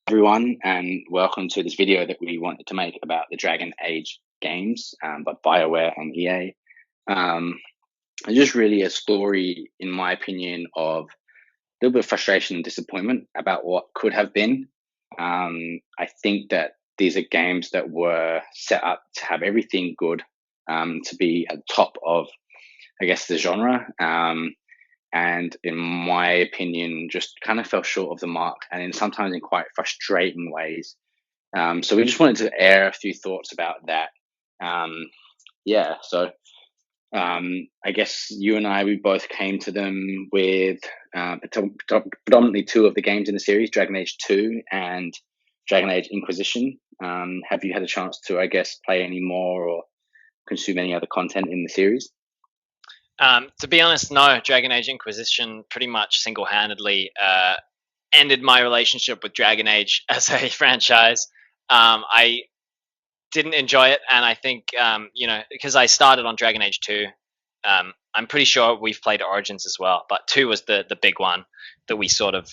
Everyone, and welcome to this video that we wanted to make about the Dragon Age games by BioWare and EA. It's just really a story, in my opinion, of a little bit of frustration and disappointment about what could have been. I think that these are games that were set up to have everything good, to be at the top of, I guess, the genre. And in my opinion, just kind of fell short of the mark, and sometimes in quite frustrating ways. So we just wanted to air a few thoughts about that. Um, yeah, so I guess you and we both came to them with predominantly two of the games in the series, Dragon Age 2 and Dragon Age Inquisition. Have you had a chance to, I guess, play any more or consume any other content in the series? To be honest, no. Dragon Age Inquisition pretty much single-handedly ended my relationship with Dragon Age as a franchise. I didn't enjoy it, and I think because I started on Dragon Age 2. I'm pretty sure we've played Origins as well, but 2 was the big one that we sort of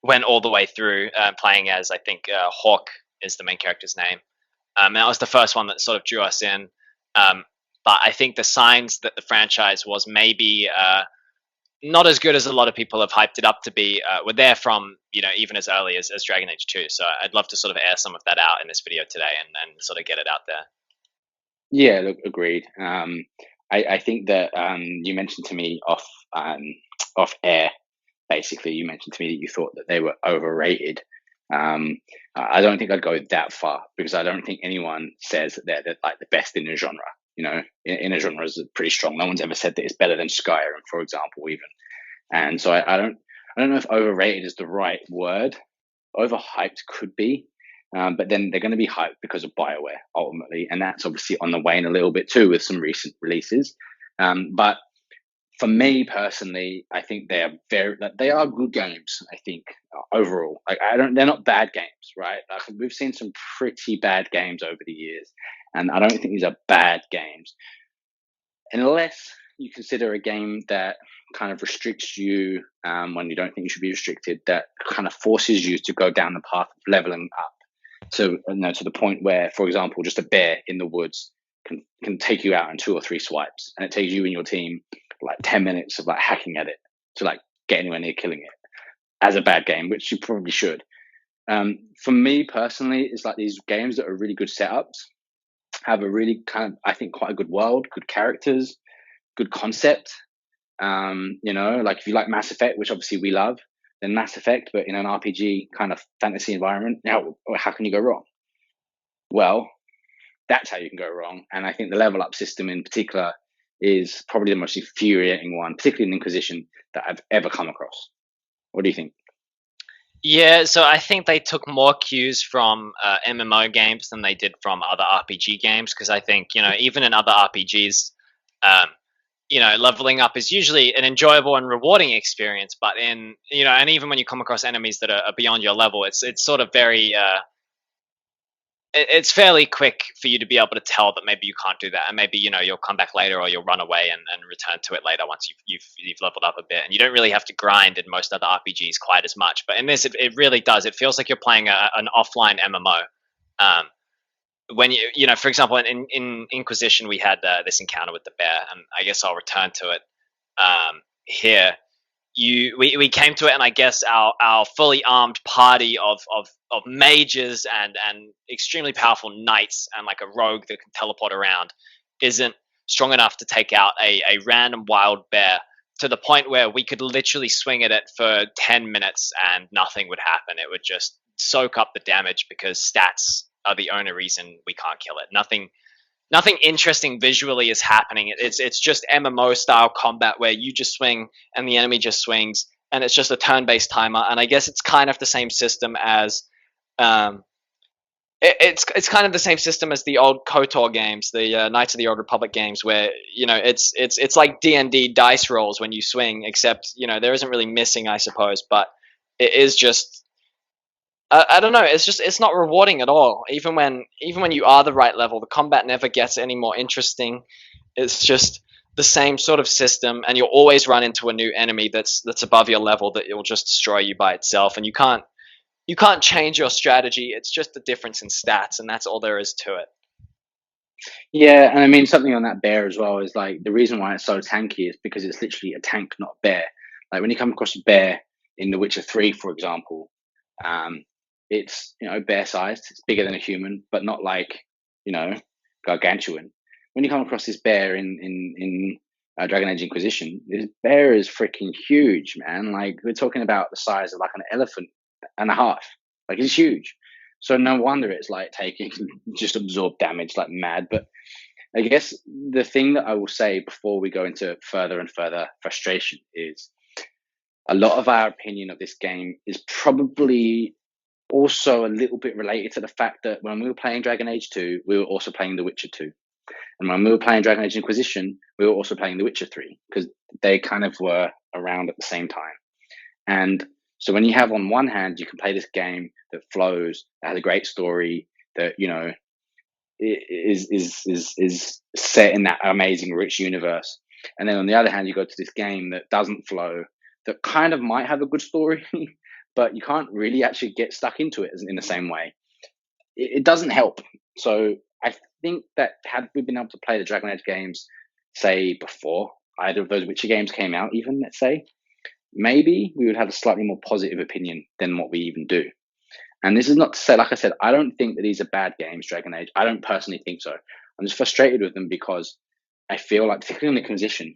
went all the way through, playing as, I think, Hawk is the main character's name. And that was the first one that sort of drew us in. But I think the signs that the franchise was maybe not as good as a lot of people have hyped it up to be were there from, even as early as Dragon Age 2. So I'd love to sort of air some of that out in this video today and sort of get it out there. Yeah, look, agreed. I think that you mentioned to me off air. Basically, you mentioned to me that you thought that they were overrated. I don't think I'd go that far, because I don't think anyone says that they're like the best in a genre. In a genre is pretty strong. No one's ever said that it's better than Skyrim, for example, even. And so I don't know if overrated is the right word. Overhyped could be, but then they're going to be hyped because of BioWare ultimately, and that's obviously on the wane a little bit too with some recent releases. But for me personally, I think they are good games. I think overall, they're not bad games, right? Like, we've seen some pretty bad games over the years, and I don't think these are bad games, unless you consider a game that kind of restricts you when you don't think you should be restricted, that kind of forces you to go down the path of leveling up to the point where, for example, just a bear in the woods can take you out in 2 or 3 swipes, and it takes you and your team like 10 minutes of like hacking at it to like get anywhere near killing it, as a bad game, which you probably should. For me personally, it's like these games that are really good setups, have a really kind of, I think, quite a good world, good characters, good concept. Like if you like Mass Effect, which obviously we love, then Mass Effect, but in an RPG kind of fantasy environment, how can you go wrong? Well, that's how you can go wrong. And I think the level up system in particular is probably the most infuriating one, particularly in Inquisition, that I've ever come across. What do you think? Yeah, so I think they took more cues from MMO games than they did from other RPG games, because I think, even in other RPGs, leveling up is usually an enjoyable and rewarding experience. But and even when you come across enemies that are beyond your level, it's sort of very it's fairly quick for you to be able to tell that maybe you can't do that, and maybe you'll come back later, or you'll run away and return to it later once you've leveled up a bit, and you don't really have to grind in most other RPGs quite as much. But in this, it really does. It feels like you're playing an offline MMO. When for example, in Inquisition, we had this encounter with the bear, and I guess I'll return to it here. We came to it, and I guess our fully armed party of mages and extremely powerful knights and like a rogue that can teleport around isn't strong enough to take out a random wild bear, to the point where we could literally swing at it for 10 minutes and nothing would happen. It would just soak up the damage, because stats are the only reason we can't kill it. Nothing interesting visually is happening. It's just MMO style combat where you just swing and the enemy just swings, and it's just a turn-based timer. And I guess it's kind of the same system as it's kind of the same system as the old KOTOR games, the Knights of the Old Republic games, where it's like D&D dice rolls when you swing, except there isn't really missing, I suppose, but it is just I don't know. It's not rewarding at all. Even when you are the right level, the combat never gets any more interesting. It's just the same sort of system, and you'll always run into a new enemy that's above your level that will just destroy you by itself, and you can't you can't change your strategy. It's just a difference in stats, and that's all there is to it. Yeah, and I mean something on that bear as well is like the reason why it's so tanky is because it's literally a tank, not a bear. Like when you come across a bear in The Witcher 3, for example, um, it's bear sized. It's bigger than a human, but not like you know gargantuan. When you come across this bear in Dragon Age Inquisition, this bear is freaking huge, man. Like we're talking about the size of like an elephant and a half. Like it's huge. So no wonder it's like taking just absorb damage like mad. But I guess the thing that I will say before we go into further and further frustration is a lot of our opinion of this game is probably also a little bit related to the fact that when we were playing Dragon Age 2, we were also playing The Witcher 2. And when we were playing Dragon Age Inquisition, we were also playing The Witcher 3 because they kind of were around at the same time. And so when you have on one hand, you can play this game that flows, that has a great story, that is set in that amazing rich universe. And then on the other hand, you go to this game that doesn't flow, that kind of might have a good story, but you can't really actually get stuck into it in the same way. It doesn't help. So I think that had we been able to play the Dragon Age games, say before either of those Witcher games came out, even let's say, maybe we would have a slightly more positive opinion than what we even do. And this is not to say, like I said, I don't think that these are bad games, Dragon Age. I don't personally think so. I'm just frustrated with them because I feel like, particularly on the Inquisition,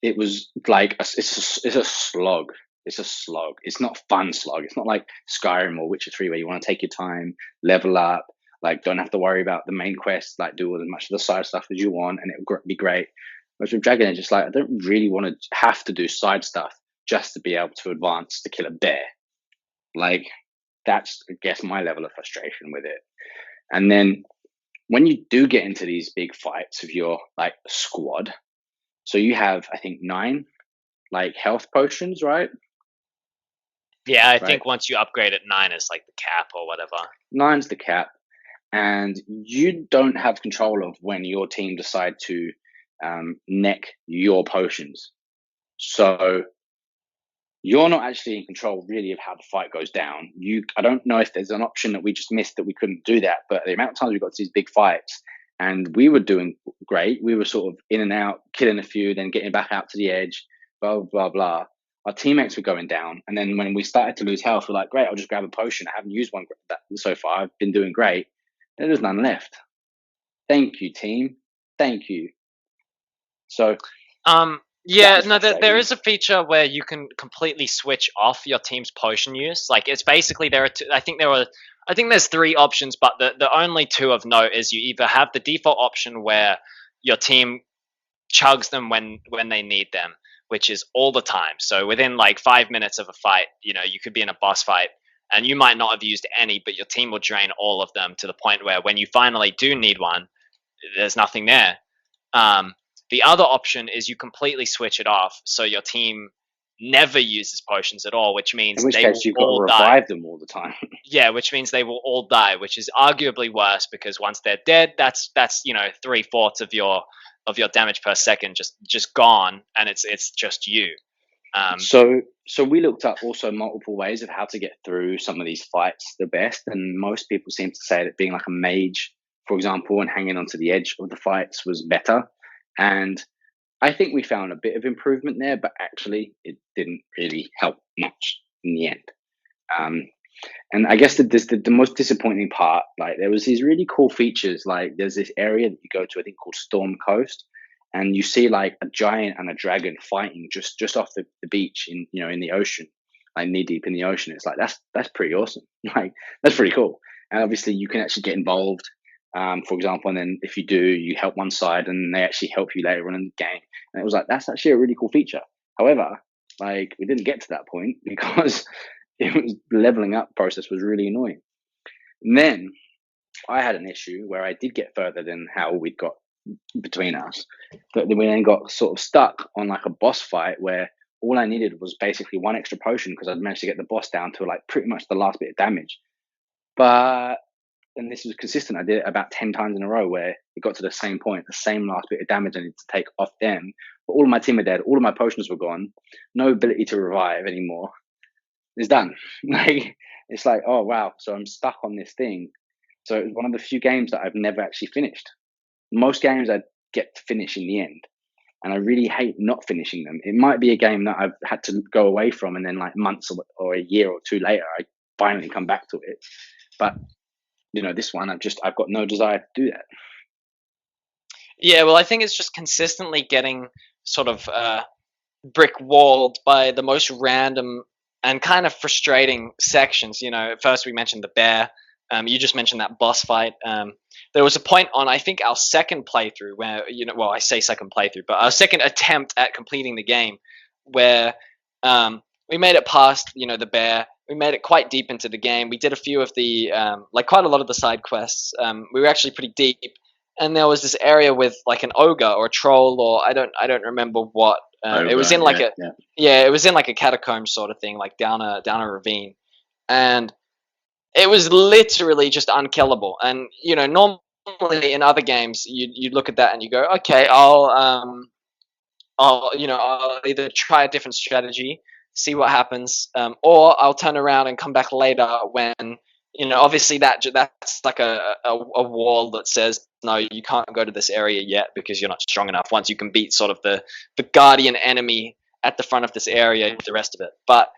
it was like it's a slog. It's a slog. It's not fun slog. It's not like Skyrim or Witcher 3 where you want to take your time, level up, like don't have to worry about the main quest, like do as much of the side stuff as you want, and it would be great. Whereas with Dragon Age, it's like I don't really want to have to do side stuff just to be able to advance to kill a bear. Like that's, I guess, my level of frustration with it. And then when you do get into these big fights with your like squad, so you have, I think, 9 like health potions, right? Yeah, I Right. think once you upgrade at 9, it's like the cap or whatever. 9's the cap, and you don't have control of when your team decide to neck your potions. So you're not actually in control really of how the fight goes down. I don't know if there's an option that we just missed that we couldn't do that, but the amount of times we got to these big fights and we were doing great. We were sort of in and out, killing a few, then getting back out to the edge, blah, blah, blah. Our teammates were going down. And then when we started to lose health, we're like, great, I'll just grab a potion. I haven't used one so far. I've been doing great. Then there's none left. Thank you, team. Thank you. So Yeah, no, there is a feature where you can completely switch off your team's potion use. Like it's basically there are two, I think there's 3 options, but the only 2 of note is you either have the default option where your team chugs them when they need them, which is all the time. So within like 5 minutes of a fight, you could be in a boss fight and you might not have used any, but your team will drain all of them to the point where when you finally do need one, there's nothing there. The other option is you completely switch it off, so your team never uses potions at all, which means in which they case will you've got to all die. revive them all the time. Yeah, which means they will all die, which is arguably worse because once they're dead, that's 3/4 of your damage per second just gone, and it's just you. So we looked up also multiple ways of how to get through some of these fights the best, and most people seem to say that being like a mage, for example, and hanging onto the edge of the fights was better. And I think we found a bit of improvement there, but actually it didn't really help much in the end. Um, and I guess the most disappointing part, like there was these really cool features. Like there's this area that you go to, I think called Storm Coast, and you see like a giant and a dragon fighting just off the beach in the ocean, like knee deep in the ocean. It's like that's pretty awesome. Like that's pretty cool. And obviously you can actually get involved. For example, and then if you do, you help one side, and they actually help you later on in the game. And it was like that's actually a really cool feature. However, like we didn't get to that point because the leveling up process was really annoying. And then I had an issue where I did get further than how we'd got between us, but then we then got sort of stuck on like a boss fight where all I needed was basically one extra potion because I'd managed to get the boss down to like pretty much the last bit of damage. But and this was consistent. I did it about 10 times in a row where it got to the same point, the same last bit of damage I needed to take off them. But all of my team were dead. All of my potions were gone. No ability to revive anymore. it's done. Like it's like, oh wow, so I'm stuck on this thing. So it was one of the few games that I've never actually finished. Most games I get to finish in the end, and I really hate not finishing them. It might be a game that I've had to go away from, and then like months or a year or two later, I finally come back to it. But this one, I've got no desire to do that. Yeah, well, I think it's just consistently getting sort of brick walled by the most random and kind of frustrating sections. First we mentioned the bear. You just mentioned that boss fight. There was a point on, I think, our second playthrough where, well, I say second playthrough, but our second attempt at completing the game, where we made it past, the bear. We made it quite deep into the game. We did a few of the, like quite a lot of the side quests. We were actually pretty deep, and there was this area with like an ogre or a troll, or I don't remember what. It was Over, in like yeah, a yeah. yeah, it was in like a catacomb sort of thing, like down a ravine, and it was literally just unkillable. And normally in other games, you look at that and you go, okay, I'll either try a different strategy, see what happens, or I'll turn around and come back later when obviously that's like a wall that says no, you can't go to this area yet because you're not strong enough. Once you can beat sort of the guardian enemy at the front of this area, the rest of it. But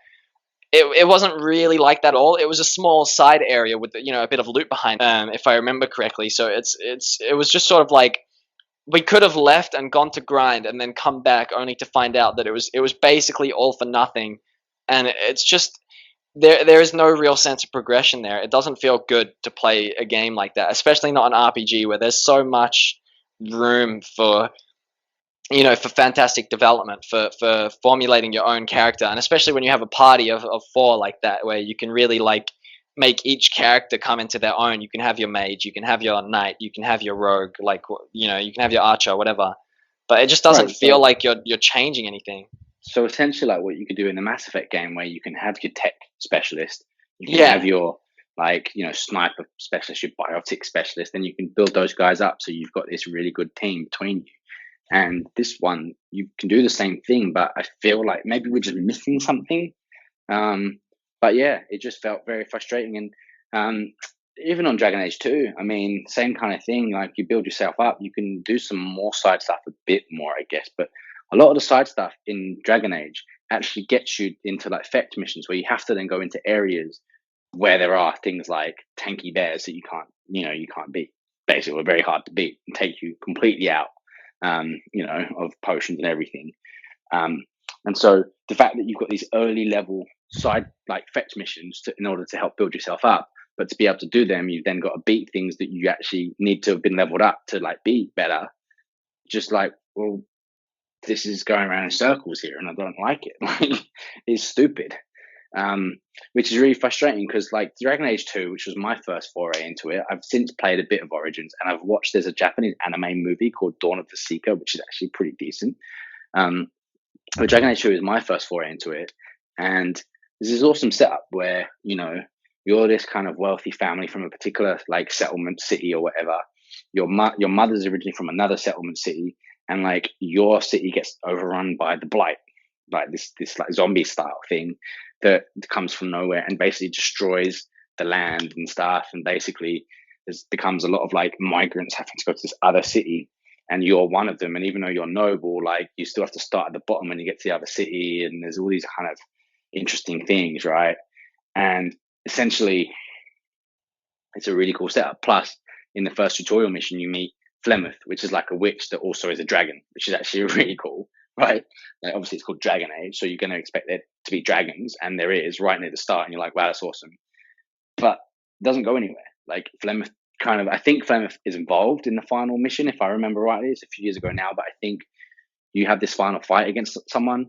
it wasn't really like that at all. It was a small side area with a bit of loot behind, if I remember correctly. So it was just sort of like we could have left and gone to grind and then come back only to find out that it was basically all for nothing. And it's just there is no real sense of progression there. It doesn't feel good to play a game like that, especially not an RPG where there's so much room for fantastic development, for formulating your own character, and especially when you have a party of four like that, where you can really like make each character come into their own. You can have your mage, you can have your knight, you can have your rogue, like you can have your archer, whatever. But it just doesn't Right. feel like you're changing anything. So essentially, like what you could do in the Mass Effect game, where you can have your tech specialist, you can have Yeah, your sniper specialist, your biotic specialist, then you can build those guys up. So you've got this really good team between you. And this one, you can do the same thing, but I feel like maybe we're just missing something. But yeah, it just felt very frustrating. And even on Dragon Age 2, I mean, same kind of thing. Like you build yourself up, you can do some more side stuff a bit more, I guess. But a lot of the side stuff in Dragon Age actually gets you into like fetch missions where you have to then go into areas where there are things like tanky bears that you can't beat. Basically, we're very hard to beat and take you completely out, of potions and everything. Um, and so the fact that you've got these early level side like fetch missions in order to help build yourself up, but to be able to do them, you've then got to beat things that you actually need to have been leveled up to like be better. Just like, well, this is going around in circles here, and I don't like it. Like, it's stupid. Which is really frustrating because like Dragon Age 2, which was my first foray into it, I've since played a bit of Origins, and I've watched there's a Japanese anime movie called Dawn of the Seeker, which is actually pretty decent. Um, but Dragon Age 2 is my first foray into it, and there's this awesome setup where you're this kind of wealthy family from a particular like settlement city or whatever. Your mother's originally from another settlement city, and like your city gets overrun by the blight, like this like zombie style thing that comes from nowhere and basically destroys the land and stuff, and basically there becomes a lot of like migrants having to go to this other city, and you're one of them. And even though you're noble, like you still have to start at the bottom when you get to the other city, and there's all these kind of interesting things, right? And essentially, it's a really cool setup. Plus, in the first tutorial mission, you meet Flemeth, which is like a witch that also is a dragon, which is actually really cool, right? Like obviously, it's called Dragon Age, so you're going to expect there to be dragons, and there is right near the start, and you're like, wow, that's awesome. But it doesn't go anywhere. Like Flemeth I think Flemeth is involved in the final mission, if I remember rightly. It's a few years ago now, but I think you have this final fight against someone,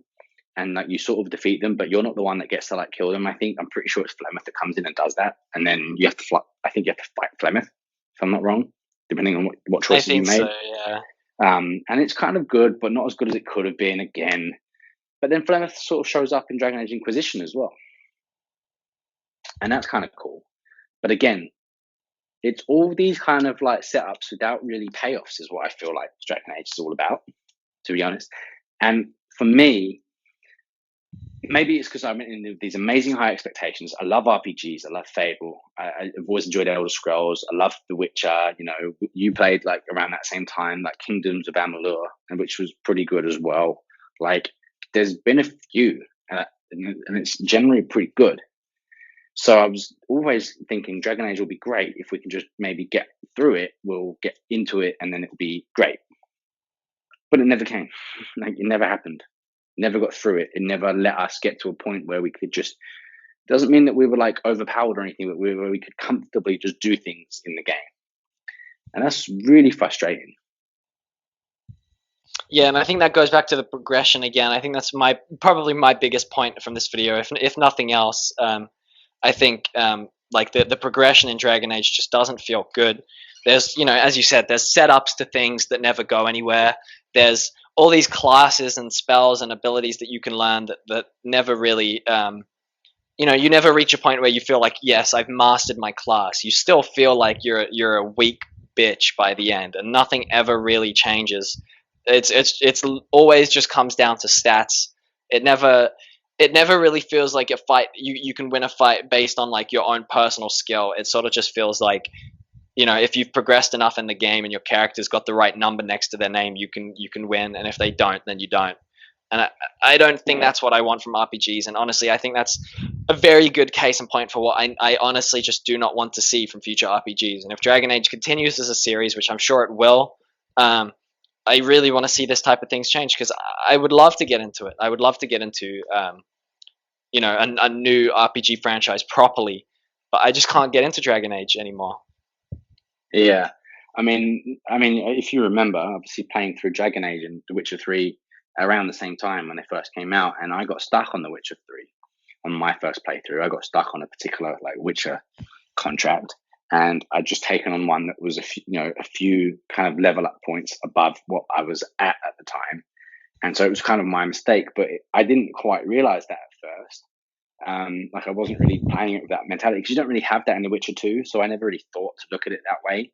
and like you sort of defeat them, but you're not the one that gets to like kill them. I'm pretty sure it's Flemeth that comes in and does that, and then you have to I think you have to fight Flemeth, if I'm not wrong, depending on what I choices you think made. so. Yeah. And it's kind of good, but not as good as it could have been again. But then Flemeth sort of shows up in Dragon Age Inquisition as well, and that's kind of cool. But again, it's all these kind of like setups without really payoffs, is what I feel like Dragon Age is all about, to be honest. And for me, maybe it's because I'm in these amazing high expectations. I love RPGs. I love Fable. I've always enjoyed Elder Scrolls. I love The Witcher. You know, you played like around that same time, like Kingdoms of Amalur, and which was pretty good as well. Like, there's been a few, and it's generally pretty good. So I was always thinking Dragon Age will be great if we can just maybe get through it. We'll get into it, and then it'll be great. But it never came. Like, it never happened. Never got through it. It never let us get to a point where we could just. Doesn't mean that we were like overpowered or anything, but where we could comfortably just do things in the game, and that's really frustrating. Yeah, and I think that goes back to the progression again. I think that's probably my biggest point from this video, if nothing else. I think like the progression in Dragon Age just doesn't feel good. There's, as you said, there's setups to things that never go anywhere. There's all these classes and spells and abilities that you can learn that never really, you never reach a point where you feel like, yes, I've mastered my class. You still feel like you're a weak bitch by the end, and nothing ever really changes. It's always just comes down to stats. It never it never really feels like a fight. You can win a fight based on like your own personal skill. It sort of just feels like, if you've progressed enough in the game and your character's got the right number next to their name, you can win, and if they don't, then you don't. And I don't think Yeah, that's what I want from RPGs. And honestly, I think that's a very good case in point for what I honestly just do not want to see from future RPGs. And if Dragon Age continues as a series, which I'm sure it will, um, I really want to see this type of things change, because I would love to get into it. I would love to get into a new RPG franchise properly, but I just can't get into Dragon Age anymore. yeah. I mean, if you remember, obviously playing through Dragon Age and The Witcher 3 around the same time when they first came out, and I got stuck on The Witcher 3 on my first playthrough. I got stuck on a particular like Witcher contract, and I'd just taken on one that was a few kind of level up points above what I was at the time, and so it was kind of my mistake. But I didn't quite realize that at first. Like, I wasn't really playing it with that mentality because you don't really have that in The Witcher 2, so I never really thought to look at it that way.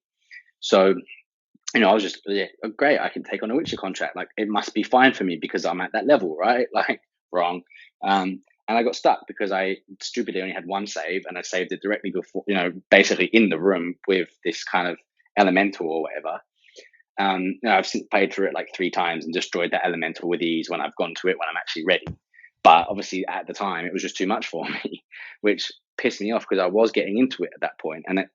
So I was just, yeah, oh, great. I can take on a Witcher contract. Like, it must be fine for me because I'm at that level, right? Like, wrong. And I got stuck because I stupidly only had one save, and I saved it directly before, basically in the room with this kind of elemental or whatever. I've since played through it like 3 times and destroyed that elemental with ease when I've gone to it when I'm actually ready. But obviously at the time it was just too much for me, which pissed me off because I was getting into it at that point, and it,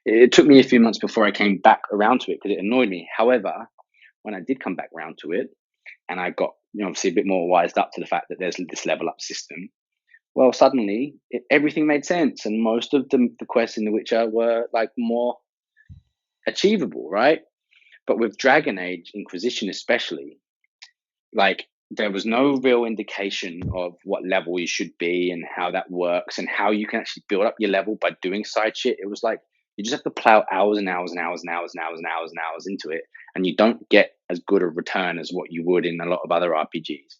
it took me a few months before I came back around to it because it annoyed me. However, when I did come back around to it, and I got obviously a bit more wised up to the fact that there's this level up system, well, suddenly everything made sense, and most of the quests in The Witcher were like more achievable, right? But with Dragon Age Inquisition, especially, like, there was no real indication of what level you should be and how that works and how you can actually build up your level by doing side shit. It was like you just have to plow hours and hours and hours and hours and hours and hours and hours into it, and you don't get as good a return as what you would in a lot of other RPGs.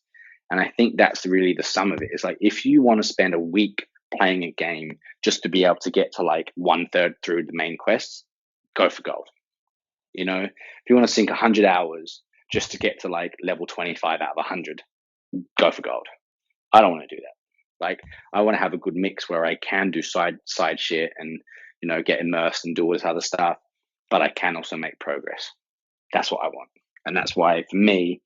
And I think that's really the sum of it. It's like, if you want to spend a week playing a game just to be able to get to like 1/3 through the main quests, go for gold. If you want to sink 100 hours just to get to like level 25 out of 100, go for gold. I don't want to do that. Like, I want to have a good mix where I can do side shit and get immersed and do all this other stuff, but I can also make progress. That's what I want, and that's why for me,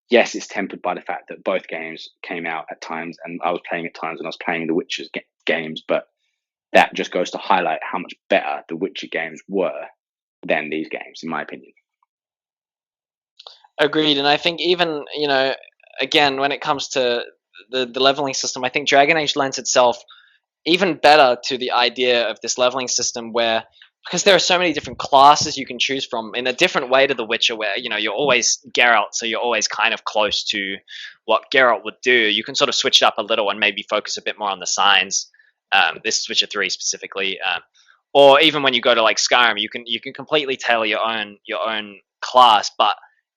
yes, it's tempered by the fact that both games came out at times, and I was playing at times when I was playing the Witcher's games, but that just goes to highlight how much better the Witcher games were than these games, in my opinion. Agreed, and I think even, again, when it comes to the leveling system, I think Dragon Age lends itself even better to the idea of this leveling system, where, because there are so many different classes you can choose from in a different way to The Witcher, where you're always Geralt, so you're always kind of close to what Geralt would do. You can sort of switch it up a little and maybe focus a bit more on the signs. This is Witcher 3 specifically, or even when you go to like Skyrim, you can completely tailor your own class. But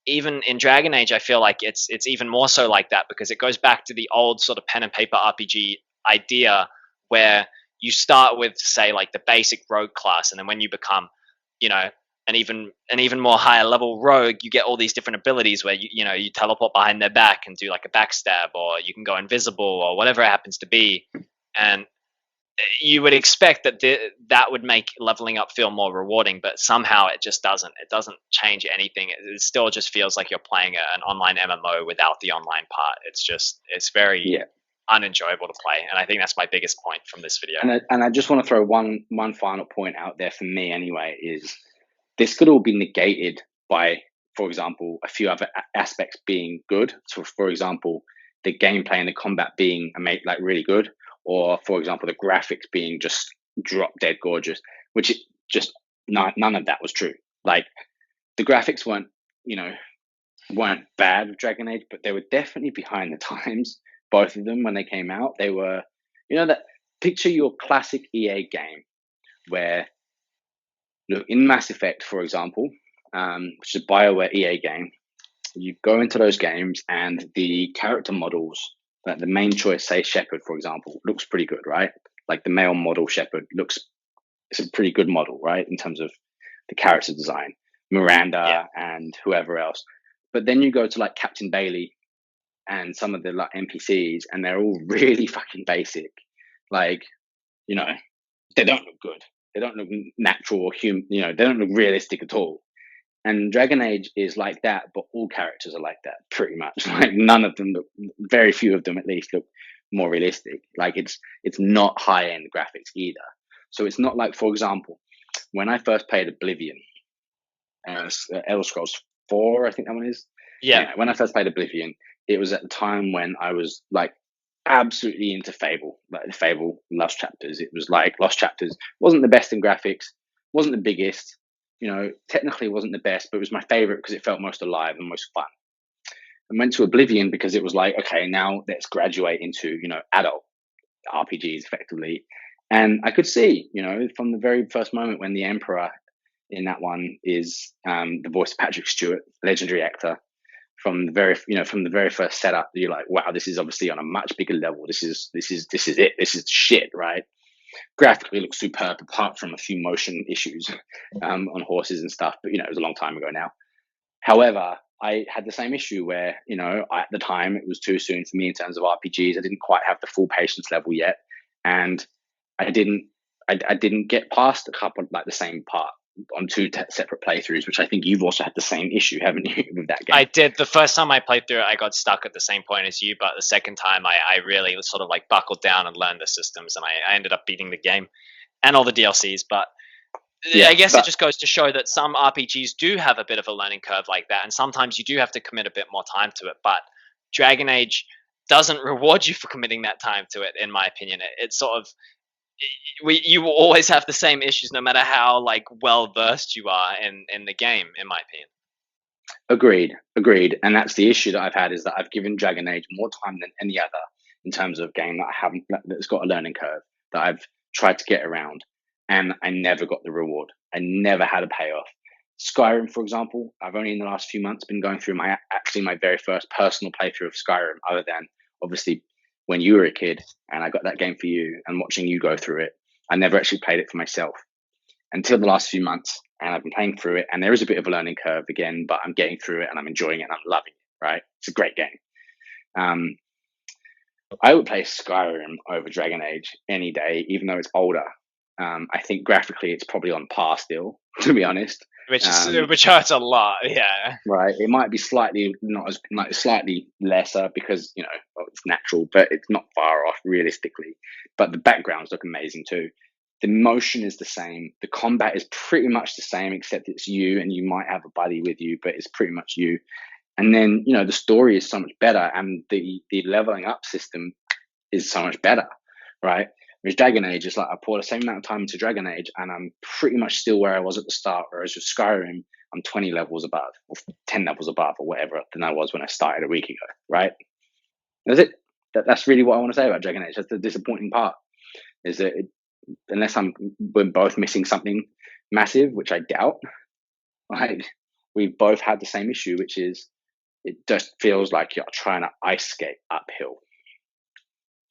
even in Dragon Age, I feel like it's even more so like that, because it goes back to the old sort of pen and paper RPG idea, where you start with, say, like the basic rogue class, and then when you become, you know, an even more higher level rogue, you get all these different abilities where you teleport behind their back and do like a backstab, or you can go invisible, or whatever it happens to be. And you would expect that that would make leveling up feel more rewarding, but somehow it just doesn't. It doesn't change anything. It still just feels like you're playing an online MMO without the online part. It's very Yeah. unenjoyable to play, and I think that's my biggest point from this video. And I just want to throw one final point out there for me anyway, is this could all be negated by, for example, a few other aspects being good. So, for example, the gameplay and the combat being like really good, or for example, the graphics being just drop dead gorgeous, which just none of that was true. Like the graphics weren't bad with Dragon Age, but they were definitely behind the times. Both of them, when they came out, they were, that picture your classic EA game where, look, in Mass Effect, for example, which is a BioWare EA game, you go into those games and the character models, like the main choice, say Shepard, for example, looks pretty good, right? Like the male model Shepard it's a pretty good model, right? In terms of the character design, Miranda and whoever else. But then you go to like Captain Bailey and some of the like NPCs, and they're all really fucking basic. Like, they don't look good. They don't look natural or human. They don't look realistic at all. And Dragon Age is like that, but all characters are like that, pretty much. Like none of them look, very few of them at least look more realistic. Like it's not high end graphics either. So it's not like, for example, when I first played Oblivion, Elder Scrolls 4, I think that one is. Yeah. Anyway, when I first played Oblivion, it was at the time when I was like absolutely into Fable, like the Fable Lost Chapters. It was like Lost Chapters wasn't the best in graphics, wasn't the biggest, technically wasn't the best, but it was my favorite because it felt most alive and most fun. I went to Oblivion because it was like, okay, now let's graduate into, adult RPGs effectively. And I could see, from the very first moment when the Emperor in that one is the voice of Patrick Stewart, legendary actor, from the very first setup, you're like, wow, this is obviously on a much bigger level. This is it. This is shit, right? Graphically looks superb, apart from a few motion issues on horses and stuff. But it was a long time ago now. However, I had the same issue where at the time it was too soon for me in terms of RPGs. I didn't quite have the full patience level yet, and I didn't get past a couple like the same part on two separate playthroughs, which I think you've also had the same issue, haven't you, with that game? I did. The first time I played through it, I got stuck at the same point as you, but the second time I really sort of like buckled down and learned the systems, and I ended up beating the game and all the DLCs. But I guess it just goes to show that some RPGs do have a bit of a learning curve like that, and sometimes you do have to commit a bit more time to it. But Dragon Age doesn't reward you for committing that time to it, in my opinion. It's sort of you will always have the same issues, no matter how like well versed you are in the game, in my opinion. Agreed. And that's the issue that I've had, is that I've given Dragon Age more time than any other in terms of game that I haven't, that's got a learning curve that I've tried to get around, and I never got the reward. I never had a payoff. Skyrim, for example, I've only in the last few months been going through my very first personal playthrough of Skyrim, other than obviously when you were a kid and I got that game for you and watching you go through it. I never actually played it for myself until the last few months, and I've been playing through it, and there is a bit of a learning curve again, but I'm getting through it and I'm enjoying it and I'm loving it, right? It's a great game. I would play Skyrim over Dragon Age any day, even though it's older. I think graphically it's probably on par still, to be honest. Which hurts a lot, yeah. Right. It might be slightly slightly lesser because it's natural, but it's not far off realistically. But the backgrounds look amazing too. The motion is the same. The combat is pretty much the same, except it's you, and you might have a buddy with you, but it's pretty much you. And then the story is so much better, and the leveling up system is so much better, right? Whereas Dragon Age is like, I pour the same amount of time into Dragon Age and I'm pretty much still where I was at the start. Whereas with Skyrim, I'm 20 levels above, or 10 levels above, or whatever than I was when I started a week ago, right? That's it. That's really what I want to say about Dragon Age. That's the disappointing part, is that unless we're both missing something massive, which I doubt, right? We've both had the same issue, which is it just feels like you're trying to ice skate uphill.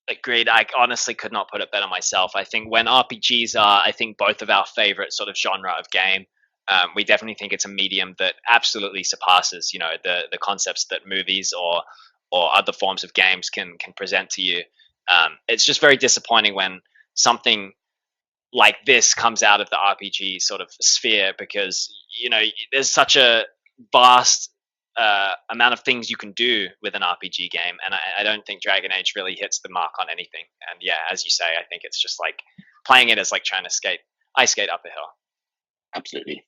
Agreed. I honestly could not put it better myself. I think when RPGs are, I think, both of our favorite sort of genre of game, We definitely think it's a medium that absolutely surpasses, the concepts that movies or other forms of games can present to you. It's just very disappointing when something like this comes out of the RPG sort of sphere, because there's such a vast amount of things you can do with an RPG game, and I don't think Dragon Age really hits the mark on anything. And yeah, as you say, I think it's just like playing it as like trying to ice skate up a hill. Absolutely.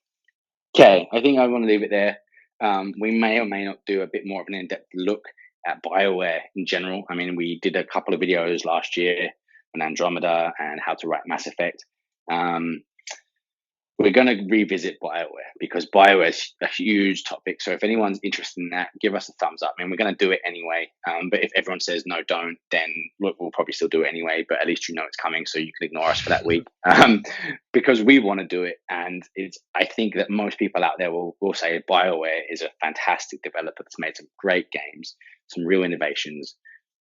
Okay, I think I want to leave it there. We may or may not do a bit more of an in-depth look at BioWare in general. I mean, we did a couple of videos last year on Andromeda and how to write Mass Effect. Um, we're going to revisit BioWare because BioWare is a huge topic. So if anyone's interested in that, give us a thumbs up. I mean, we're going to do it anyway. But if everyone says no, don't, then we'll probably still do it anyway. But at least you know it's coming, so you can ignore us for that week. Because we want to do it, and I think that most people out there will say BioWare is a fantastic developer that's made some great games, some real innovations,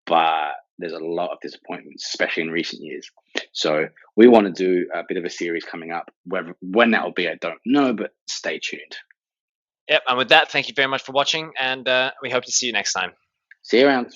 but there's a lot of disappointments, especially in recent years. So we want to do a bit of a series coming up. When that will be, I don't know, but stay tuned. Yep. And with that, thank you very much for watching, and we hope to see you next time. See you around.